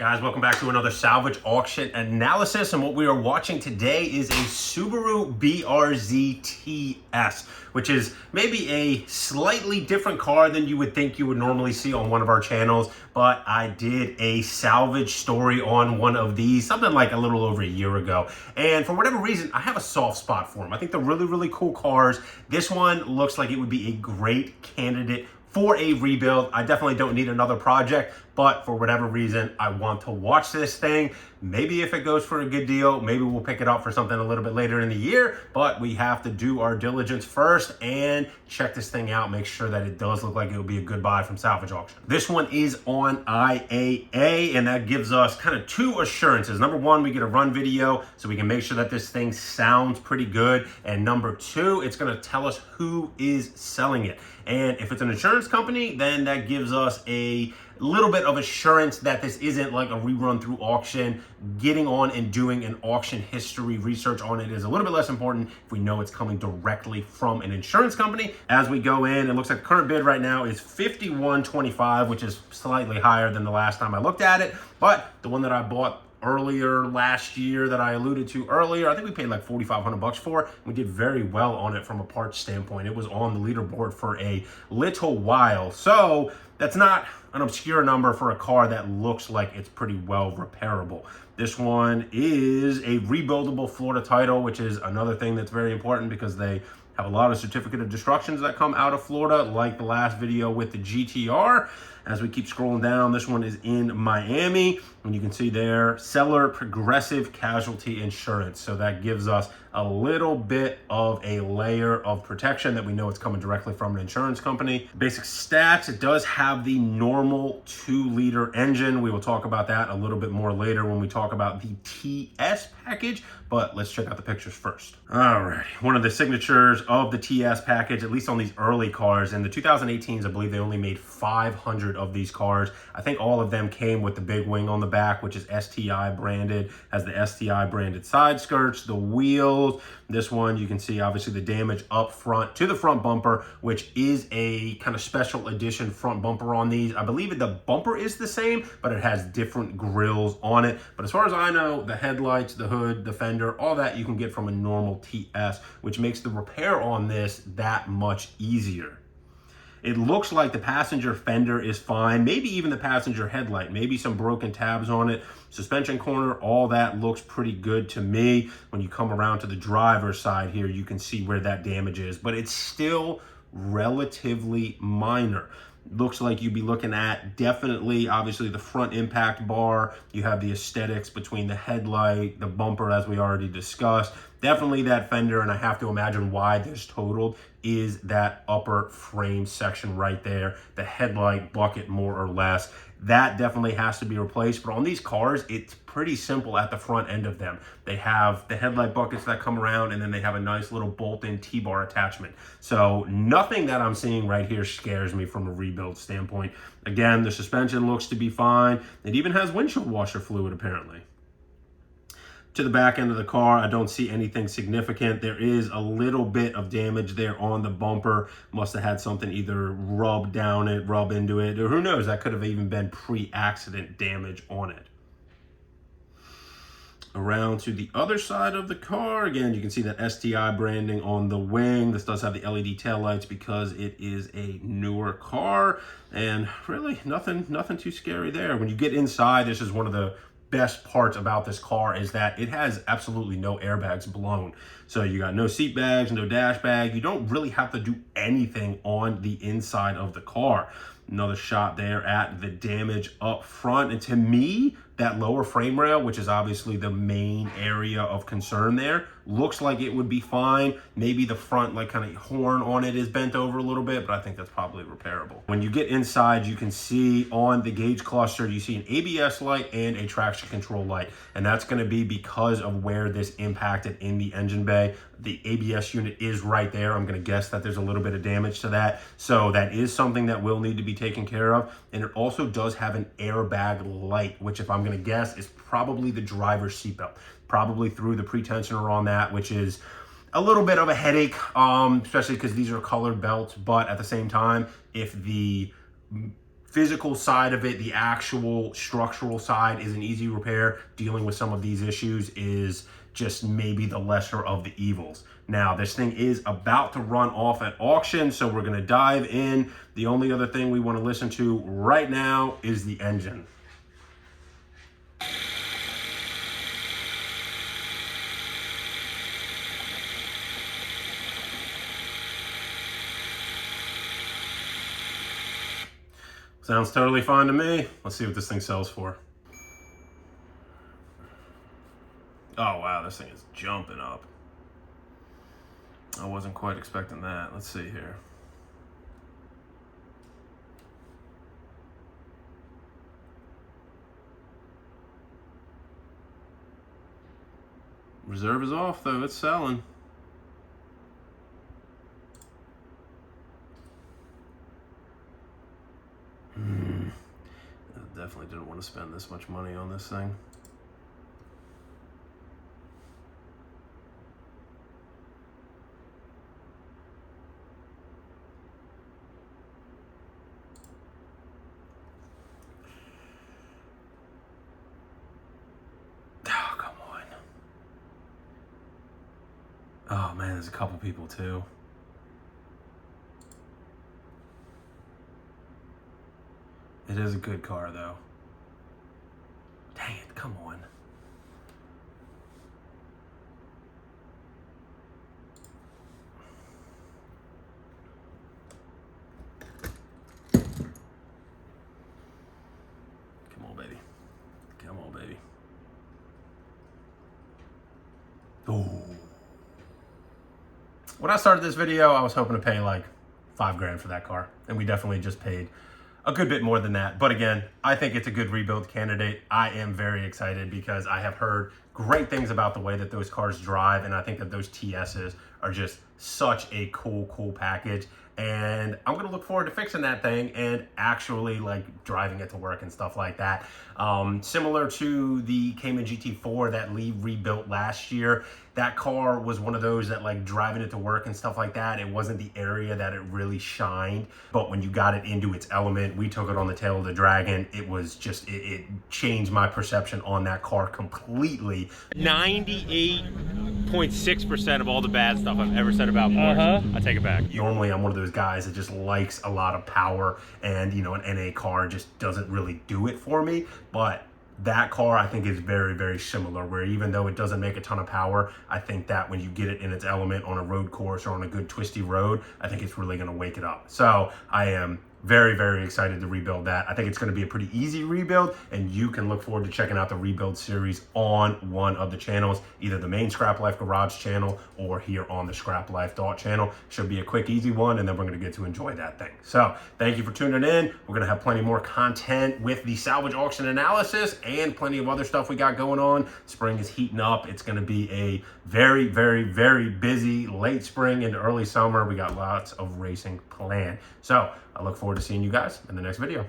Guys, welcome back to another salvage auction analysis, and what we are watching today is a Subaru BRZ TS, which is maybe a slightly different car than you would think you would normally see on one of our channels, but I did a salvage story on one of these, something like a little over a year ago, and for whatever reason, I have a soft spot for them. I think they're really, really cool cars. This one looks like it would be a great candidate for a rebuild. I definitely don't need another project, but for whatever reason, I want to watch this thing. Maybe if it goes for a good deal, maybe we'll pick it up for something a little bit later in the year, but we have to do our diligence first and check this thing out, make sure that it does look like it will be a good buy from salvage auction. This one is on IAA, and that gives us kind of two assurances. Number one, we get a run video so we can make sure that this thing sounds pretty good. And number two, it's gonna tell us who is selling it. And if it's an insurance company, then that gives us a little bit of assurance that this isn't like a rerun through auction. Getting on and doing an auction history research on it is a little bit less important if we know it's coming directly from an insurance company. As we go in, it looks like the current bid right now is $51.25, which is slightly higher than the last time I looked at it. But the one that I bought earlier last year that I alluded to earlier, I think we paid like $4,500 for. We did very well on it from a parts standpoint. It was on the leaderboard for a little while. So that's not an obscure number for a car that looks like it's pretty well repairable. This one is a rebuildable Florida title, which is another thing that's very important because they have a lot of certificate of destructions that come out of Florida, like the last video with the GTR. As we keep scrolling down, this one is in Miami, and you can see there, seller progressive casualty insurance. So that gives us a little bit of a layer of protection that we know it's coming directly from an insurance company. Basic stats, it does have the normal 2-liter engine. We will talk about that a little bit more later when we talk about the TS package, but let's check out the pictures first. All right, one of the signatures of the TS package, at least on these early cars, in the 2018s, I believe they only made 500 of these cars. I think all of them came with the big wing on the back, which is STI branded, has the STI branded side skirts, the wheels. This one, you can see obviously the damage up front to the front bumper, which is a kind of special edition front bumper on these. I believe the bumper is the same, but it has different grills on it. But as far as I know, the headlights, the hood, the fender, all that you can get from a normal TS, which makes the repair on this that much easier. It looks like the passenger fender is fine, maybe even the passenger headlight, maybe some broken tabs on it. Suspension corner, all that looks pretty good to me. When you come around to the driver's side here, you can see where that damage is, but it's still relatively minor. Looks like you'd be looking at definitely, obviously, the front impact bar. You have the aesthetics between the headlight, the bumper, as we already discussed. Definitely that fender, and I have to imagine why this totaled, is that upper frame section right there, the headlight bucket more or less. That definitely has to be replaced, but on these cars, it's pretty simple at the front end of them. They have the headlight buckets that come around, and then they have a nice little bolt-in T-bar attachment. So nothing that I'm seeing right here scares me from a rebuild standpoint. Again, the suspension looks to be fine. It even has windshield washer fluid, apparently. To the back end of the car, I don't see anything significant. There is a little bit of damage there on the bumper. Must have had something either rub down it, rub into it, or who knows, that could have even been pre-accident damage on it. Around to the other side of the car, again, you can see that STI branding on the wing. This does have the LED taillights because it is a newer car, and really nothing too scary there. When you get inside, this is one of the best parts about this car is that it has absolutely no airbags blown. So you got no seat bags, no dash bag. You don't really have to do anything on the inside of the car. Another shot there at the damage up front. And to me, that lower frame rail, which is obviously the main area of concern there, looks like it would be fine. Maybe the front like kind of horn on it is bent over a little bit, but I think that's probably repairable. When you get inside, you can see on the gauge cluster, you see an ABS light and a traction control light. And that's gonna be because of where this impacted in the engine bay. The ABS unit is right there. I'm gonna guess that there's a little bit of damage to that. So that is something that will need to be taken care of. And it also does have an airbag light, which if I'm gonna guess is probably the driver's seatbelt. Probably through the pre-tensioner on that, which is a little bit of a headache, especially because these are colored belts. But at the same time, if the physical side of it, the actual structural side is an easy repair. Dealing with some of these issues is just maybe the lesser of the evils. Now, this thing is about to run off at auction, so we're gonna dive in. The only other thing we wanna listen to right now is the engine. Sounds totally fine to me. Let's see what this thing sells for. Oh wow, this thing is jumping up. I wasn't quite expecting that. Let's see here. Reserve is off though, it's selling. I definitely didn't want to spend this much money on this thing. Oh, come on. Oh man, there's a couple people too. It is a good car though. Dang it, come on. Come on, baby. Come on, baby. Ooh. When I started this video, I was hoping to pay like $5 grand for that car, and we definitely just paid a good bit more than that. But again, I think it's a good rebuild candidate. I am very excited because I have heard great things about the way that those cars drive, and I think that those TSs are just such a cool package. And I'm gonna look forward to fixing that thing and actually like driving it to work and stuff like that. Similar to the Cayman GT4 that Lee rebuilt last year, that car was one of those that like driving it to work and stuff like that, it wasn't the area that it really shined. But when you got it into its element, we took it on the tail of the dragon. It was just, it changed my perception on that car completely. 98.6% of all the bad stuff I've ever said about Porsche, I take it back. Normally I'm one of those guys that just likes a lot of power, and you know, an NA car just doesn't really do it for me. But that car I think is very similar, where even though it doesn't make a ton of power, I think that when you get it in its element on a road course or on a good twisty road, I think it's really gonna wake it up. So I am very excited to rebuild that. I think it's going to be a pretty easy rebuild, and you can look forward to checking out the rebuild series on one of the channels, either the main Scrap Life Garage channel or here on the Scrap Life Dot channel. Should be a quick, easy one, and then we're going to get to enjoy that thing. So thank you for tuning in. We're going to have plenty more content with the salvage auction analysis and plenty of other stuff we got going on. Spring is heating up. It's going to be a very busy late spring into early summer. We got lots of racing planned. So I look forward to seeing you guys in the next video.